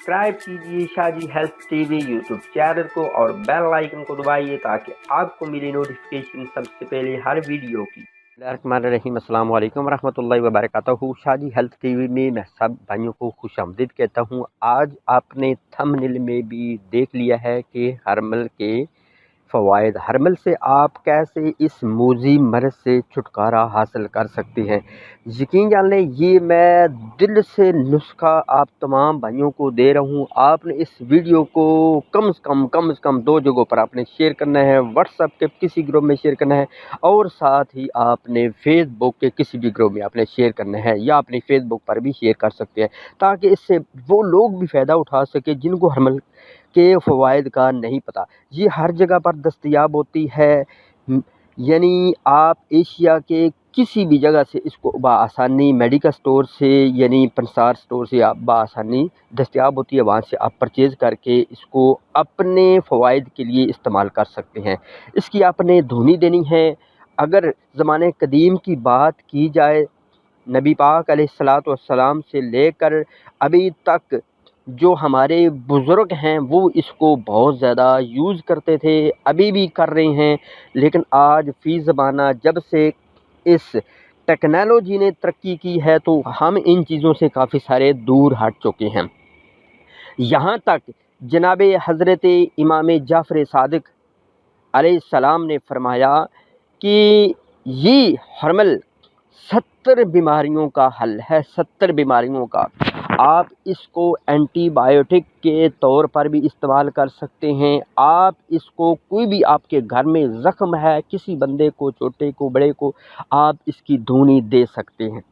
Subscribe कीजिए Shaji health TV YouTube channel को और बेल आइकन को दबाइए ताकि आपको मिले नोटिफिकेशन सबसे पहले हर वीडियो की। बिस्मिल्लाहिर्रहमानिर्रहीम, अस्सलाम वालेकुम रहमतुल्लाहि व बरकातहू। शाजी हेल्थ टीवी में मैं सब भाइयों को खुशामदीद कहता हूँ। आज आपने थंबनेल में भी देख लिया है कि हर्मल के फ़वाइद, हर्मल से आप कैसे इस मूजी मर्ज़ से छुटकारा हासिल कर सकते हैं। यकीन जान लें, ये मैं दिल से नुस्खा आप तमाम भाइयों को दे रहा हूँ। आपने इस वीडियो को कम से कम 2 जगहों पर आपने शेयर करना है। व्हाट्सएप के किसी ग्रुप में शेयर करना है और साथ ही आपने फेसबुक के किसी भी ग्रुप में आपने शेयर करना है, या अपनी फेसबुक पर भी शेयर कर सकते हैं, ताकि इससे वो लोग भी फ़ायदा उठा सके जिनको हर्मल के फ़वाइद का नहीं पता। ये हर जगह पर दस्तयाब होती है, यानी आप एशिया के किसी भी जगह से इसको बआसानी मेडिकल स्टोर से यानी पंसार स्टोर से आप बआसानी दस्तयाब होती है। वहाँ से आप परचेज़ करके इसको अपने फ़वाइद के लिए इस्तेमाल कर सकते हैं। इसकी आपने धुनी देनी है। अगर ज़माने कदीम की बात की जाए, नबी पाक अलैहिस्सलातु वस्सलाम से लेकर अभी तक जो हमारे बुज़ुर्ग हैं वो इसको बहुत ज़्यादा यूज़ करते थे, अभी भी कर रहे हैं। लेकिन आज फ़ी ज़माना जब से इस टेक्नोलॉजी ने तरक्की की है तो हम इन चीज़ों से काफ़ी सारे दूर हट चुके हैं। यहाँ तक जनाब हज़रत इमाम जाफ़र सादिक अलैहिस्सलाम ने फरमाया कि ये हर्मल 70 बीमारियों का हल है, 70 बीमारियों का। आप इसको एंटीबायोटिक के तौर पर भी इस्तेमाल कर सकते हैं। आप इसको कोई भी आपके घर में ज़ख्म है, किसी बंदे को, छोटे को, बड़े को, आप इसकी धूनी दे सकते हैं।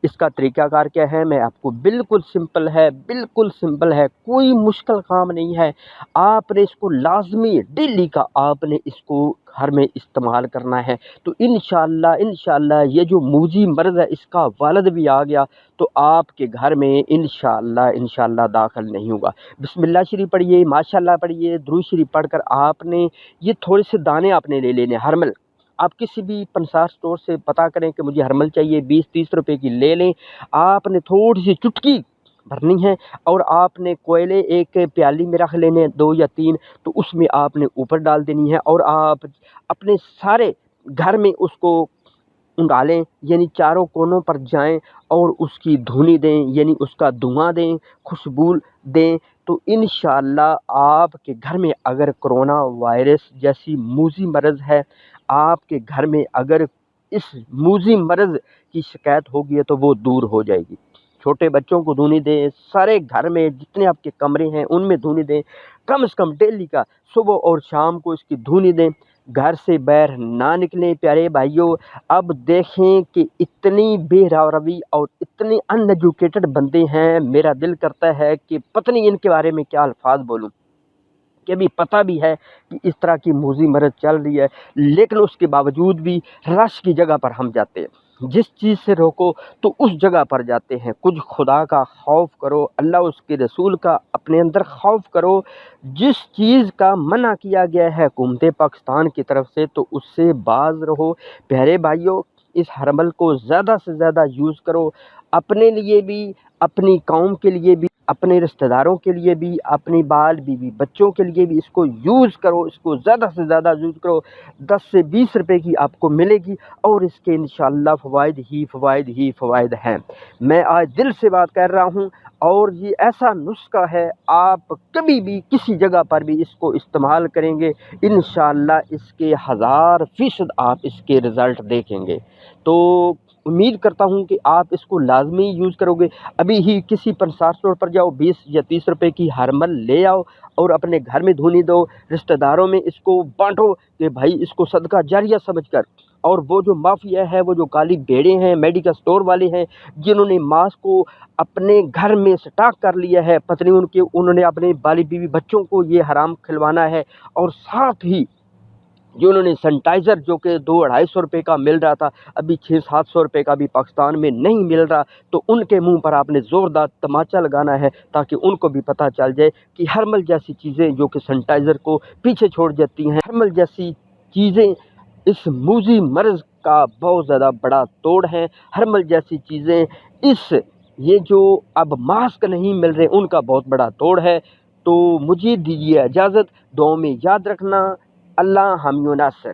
इसका तरीक़ाकार क्या है, मैं आपको बिल्कुल सिंपल है, कोई मुश्किल काम नहीं है। आपने इसको लाज़मी डेली का आपने इसको घर में इस्तेमाल करना है। तो इंशाअल्लाह ये जो मूजी मर्ज़ है इसका वालिद भी आ गया तो आपके घर में इंशाअल्लाह दाखिल नहीं होगा। बिस्मिल्लाह शरीफ पढ़िए, माशाअल्लाह पढ़िए, दुरूद शरीफ पढ़कर आपने ये थोड़े से दाने आपने ले लेने। हर्मल आप किसी भी पंसार स्टोर से पता करें कि मुझे हर्मल चाहिए, 20-30 रुपए की ले लें। आपने थोड़ी सी चुटकी भरनी है और आपने कोयले एक प्याली में रख लेने 2 या 3, तो उसमें आपने ऊपर डाल देनी है और आप अपने सारे घर में उसको उंगालें, यानी चारों कोनों पर जाएं और उसकी धुनी दें, यानी उसका धुआं दें, खुशबू दें। तो इंशाअल्लाह आपके घर में अगर कोरोना वायरस जैसी मूजी मर्ज़ है, आपके घर में अगर इस मूजी मर्ज़ की शिकायत होगी है तो वो दूर हो जाएगी। छोटे बच्चों को धुनी दें, सारे घर में जितने आपके कमरे हैं उनमें धुनी दें, कम से कम डेली का सुबह और शाम को इसकी धुनी दें। घर से बाहर ना निकलें प्यारे भाइयों। अब देखें कि इतनी बेरवरी और इतने अनएजुकेटेड बंदे हैं, मेरा दिल करता है कि पता नहीं इनके बारे में क्या अल्फाज बोलूं, कि अभी पता भी है कि इस तरह की मूजी मर्ज़ चल रही है, लेकिन उसके बावजूद भी रश की जगह पर हम जाते हैं। जिस चीज़ से रोको तो उस जगह पर जाते हैं। कुछ खुदा का खौफ करो, अल्लाह उसके रसूल का अपने अंदर खौफ करो। जिस चीज़ का मना किया गया है हुकूमत पाकिस्तान की तरफ से तो उससे बाज रहो प्यारे भाइयों। इस हर्बल को ज़्यादा से ज़्यादा यूज़ करो, अपने लिए भी, अपनी कौम के लिए भी, अपने रिश्तेदारों के लिए भी, अपनी बाल बीवी बच्चों के लिए भी इसको यूज़ करो। इसको ज़्यादा से ज़्यादा यूज़ करो। 10 से 20 रुपए की आपको मिलेगी और इसके इंशाअल्लाह फ़वाइद हैं। मैं आज दिल से बात कर रहा हूँ और ये ऐसा नुस्खा है, आप कभी भी किसी जगह पर भी इसको इस्तेमाल करेंगे, इंशाअल्लाह इसके 1000% आप इसके रिज़ल्ट देखेंगे। तो उम्मीद करता हूँ कि आप इसको लाज़मी यूज़ करोगे। अभी ही किसी पंसार स्टोर पर जाओ, 20 या 30 रुपए की हर्मल ले आओ और अपने घर में धुनी दो, रिश्तेदारों में इसको बांटो कि भाई इसको सदका जारिया समझकर। और वो जो माफिया है, वो जो काली भेड़े हैं, मेडिकल स्टोर वाले हैं, जिन्होंने मास्क को अपने घर में स्टॉक कर लिया है, पत्नी उन्होंने अपने बाली बीवी बच्चों को ये हराम खिलवाना है। और साथ ही जो उन्होंने सैनिटाइज़र जो कि 200-250 रुपये का मिल रहा था, अभी 600-700 रुपये का भी पाकिस्तान में नहीं मिल रहा, तो उनके मुंह पर आपने ज़ोरदार तमाचा लगाना है ताकि उनको भी पता चल जाए कि हर्मल जैसी चीज़ें जो कि सैनिटाइज़र को पीछे छोड़ जाती हैं, हर्मल जैसी चीज़ें इस मूजी मर्ज़ का बहुत ज़्यादा बड़ा तोड़ है। हर्मल जैसी चीज़ें इस یہ جو اب ماسک نہیں مل رہے ان کا بہت بڑا توڑ ہے۔ تو مجھے دیجیے اجازت، دعاؤں میں یاد رکھنا۔ اللہ حامی و ناصر۔